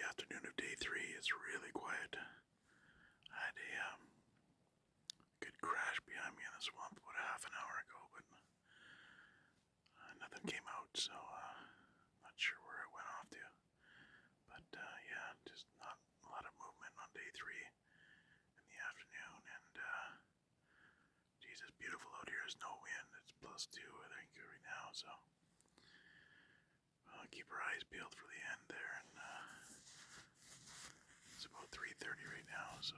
afternoon of day 3. It's really quiet. I had a good crash behind me in the swamp about a half an hour ago, but nothing came out, so not sure where it went off to. But yeah, just not a lot of movement on day 3 in the afternoon, and geez, it's beautiful out here. There's no wind. It's +2, I think, right now, so keep our eyes peeled for the end there, and it's about 3:30 right now, so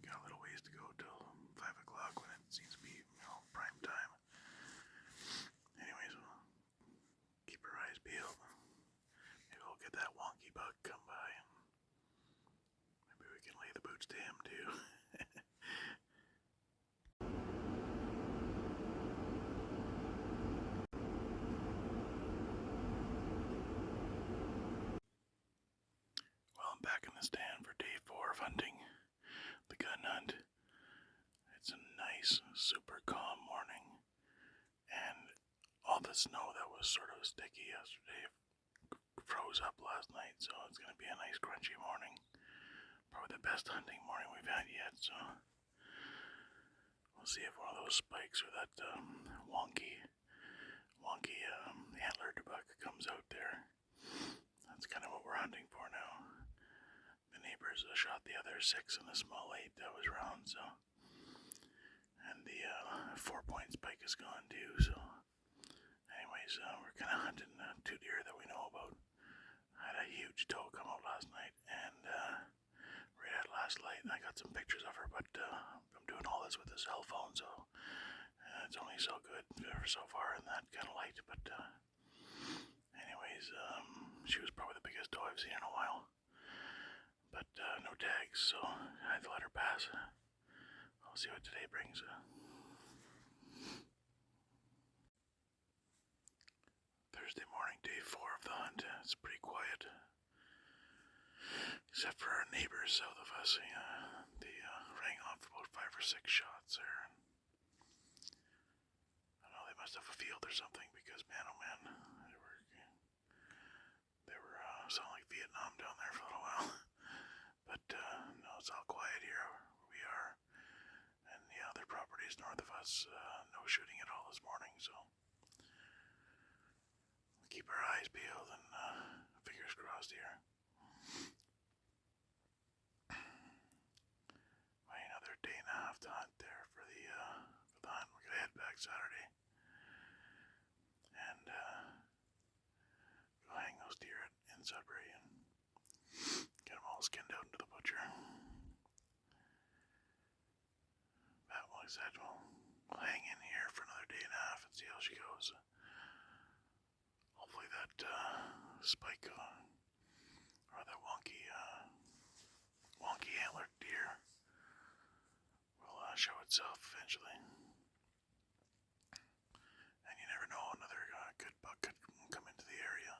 got a little ways to go till 5 o'clock when it seems to be, prime time. Anyways, we'll keep our eyes peeled. Maybe we'll get that wonky bug come by, and maybe we can lay the boots to him too. Well, I'm back in the stand for day 4 of hunting the gun hunt. It's a nice, super calm morning, and all the snow that was sort of sticky yesterday froze up last night, so it's going to be a nice crunchy morning. Probably the best hunting morning we've had yet, so we'll see if one of those spikes or that wonky antlered buck comes out there. That's kind of what we're hunting for now. The neighbors shot the other 6 in the small 8 that was round, so, and the 4-point spike is gone too, so anyways, we're kind of hunting 2 deer that we know about. I had a huge doe come out last night, and right at last light, I got some pictures of her, but I'm doing all this with a cell phone, so it's only so good so far in that kind of light, but anyways, she was probably the biggest doe I've seen in a while, but no tags, so I had to let her pass. I'll see what today brings. Thursday morning, day 4 of the hunt. It's pretty quiet, except for our neighbors south of us. They rang off about 5 or 6 shots there. I don't know, they must have a field or something, because man, oh man, they were sounding like Vietnam down there for a little while. But no, it's all quiet here where we are, and the other properties north of us, no shooting at all this morning, so we'll keep our eyes peeled and fingers crossed here. Another day and a half to hunt there for the hunt. We're gonna head back Saturday and go hang those deer in Sudbury and get them all skinned out into the butcher. But like I said, we'll hang in here for another day and a half and see how she goes. Hopefully that spike or that wonky antlered deer will show itself eventually. And you never know, another good buck could come into the area.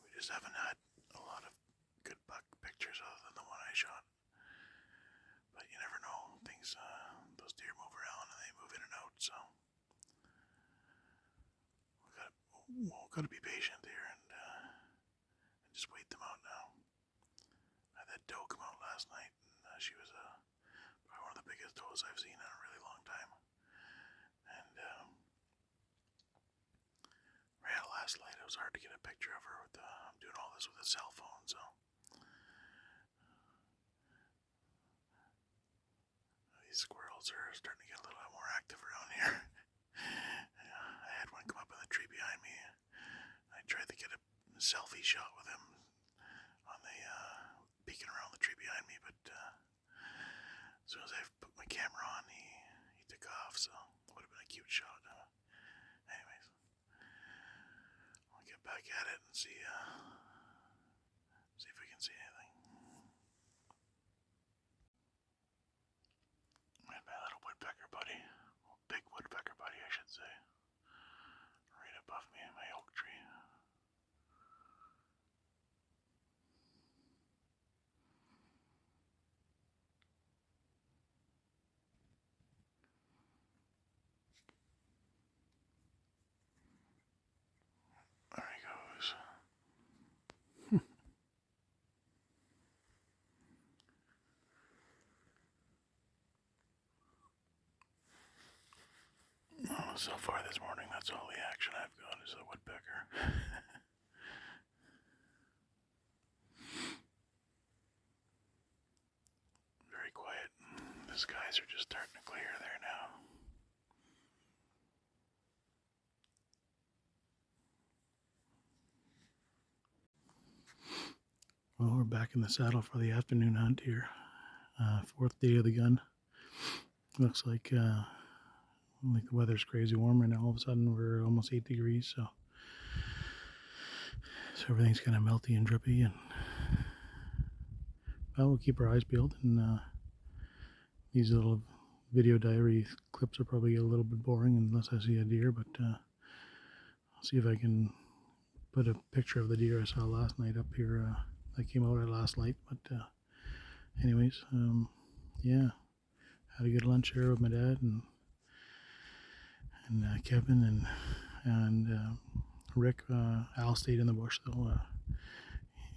We just haven't had a lot of good buck pictures other than the one I shot. But you never know, things, those deer move around and they move in and out, so we've got to be patient here and just wait them out now. I had that doe come out last night, and she was probably one of the biggest does I've seen in a really long time. And right at last light, it was hard to get a picture of her. I'm doing all this with a cell phone, so these squirrels are starting to get a little bit more active around here. I had one come up in the tree behind me. I tried to get a selfie shot with him on the peeking around the tree behind me, but as soon as I put my camera on, he took off, so it would have been a cute shot. Anyways, I'll get back at it and see if we can see anything. And my little woodpecker buddy, big woodpecker buddy, I should say, right above me in my oak tree. There he goes. So far this morning, that's all the action I've got is a woodpecker. Very quiet. The skies are just starting to clear there now. Well, we're back in the saddle for the afternoon hunt here. Fourth day of the gun. Looks like the weather's crazy warm right now. All of a sudden we're almost 8 degrees, so everything's kind of melty and drippy, and well, we'll keep our eyes peeled, and these little video diary clips will probably get a little bit boring unless I see a deer, but I'll see if I can put a picture of the deer I saw last night up here that came out at last light. But anyways, yeah, had a good lunch here with my dad and Kevin and Rick. Al stayed in the bush though.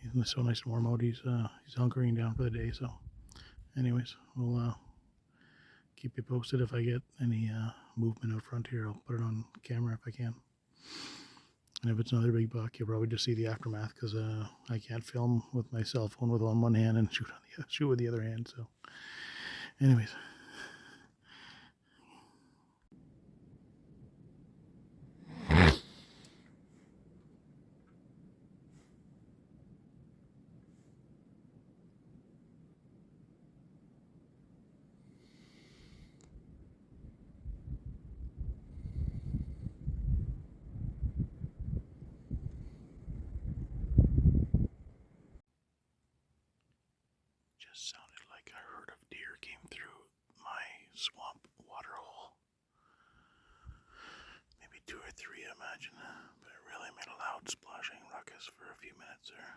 It's so nice and warm out. He's hunkering down for the day. So anyways, we'll keep you posted if I get any movement out front here. I'll put it on camera if I can. And if it's another big buck, you'll probably just see the aftermath, because I can't film with my cell phone with one hand and shoot with the other hand. So anyways. Sounded like a herd of deer came through my swamp water hole. Maybe 2 or 3, I imagine, but it really made a loud splashing ruckus for a few minutes there.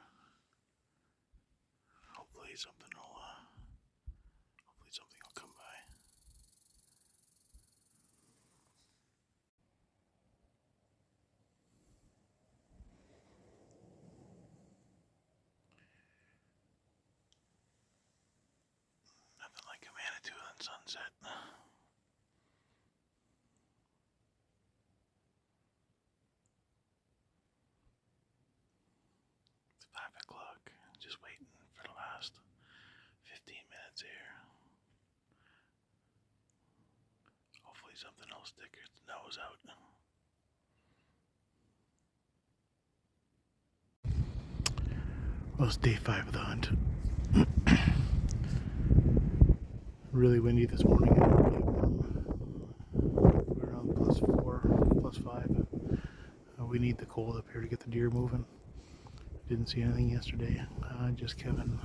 Hopefully something will come by. Nothing like a Manitou and sunset. It's 5 o'clock. Just waiting for the last 15 minutes here. Hopefully something will stick its nose out. Well, it's day 5 of the hunt. Really windy this morning. We're around +4, +5. We need the cold up here to get the deer moving. Didn't see anything yesterday. Just Kevin,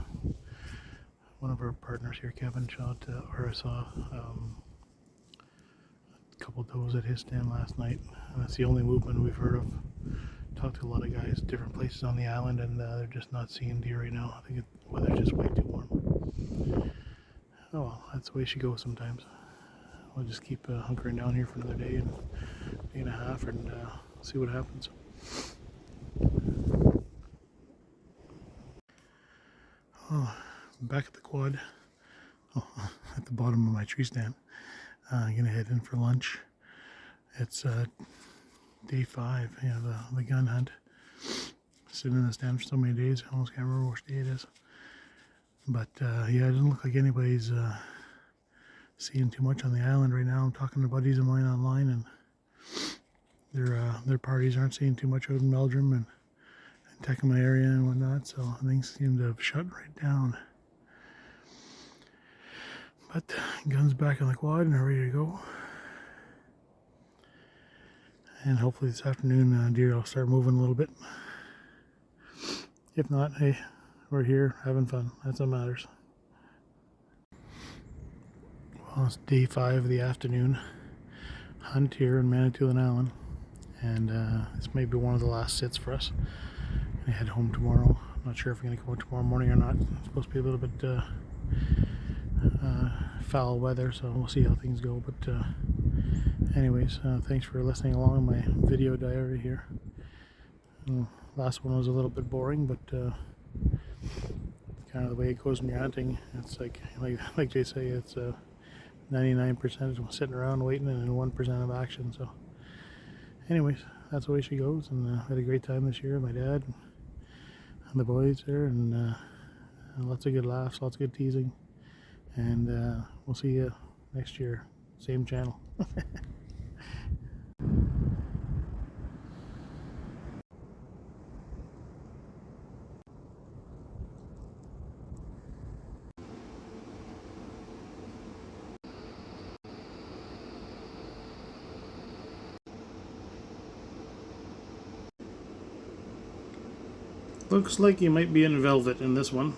one of our partners here, Kevin, saw a couple does at his stand last night. And that's the only movement we've heard of. Talked to a lot of guys, different places on the island, and they're just not seeing deer right now. I think the weather's just way too warm. Oh well, that's the way she goes sometimes. We'll just keep hunkering down here for another day and a half, and see what happens. Oh, back at the quad. Oh, at the bottom of my tree stand. I'm gonna head in for lunch. It's day 5, the gun hunt. Sitting in the stand for so many days, I almost can't remember which day it is. But yeah, it doesn't look like anybody's seeing too much on the island right now. I'm talking to buddies of mine online, and their parties aren't seeing too much out in Meldrum and Tecumseh area and whatnot. So things seem to have shut right down. But guns back on the quad and are ready to go. And hopefully this afternoon deer will start moving a little bit. If not, hey, we're here having fun. That's what matters. Well, it's day 5 of the afternoon hunt here in Manitoulin Island, and this may be one of the last sits for us. I head home tomorrow. I'm not sure if we're going to go out tomorrow morning or not. It's supposed to be a little bit foul weather, so we'll see how things go. But anyways, thanks for listening along in my video diary here. Last one was a little bit boring, but kind of the way it goes when you're hunting. It's like they say, it's 99% sitting around waiting and 1% of action. So anyways, that's the way she goes, and I had a great time this year with my dad and the boys there, and lots of good laughs, lots of good teasing, and we'll see you next year, same channel. Looks like you might be in velvet in this one.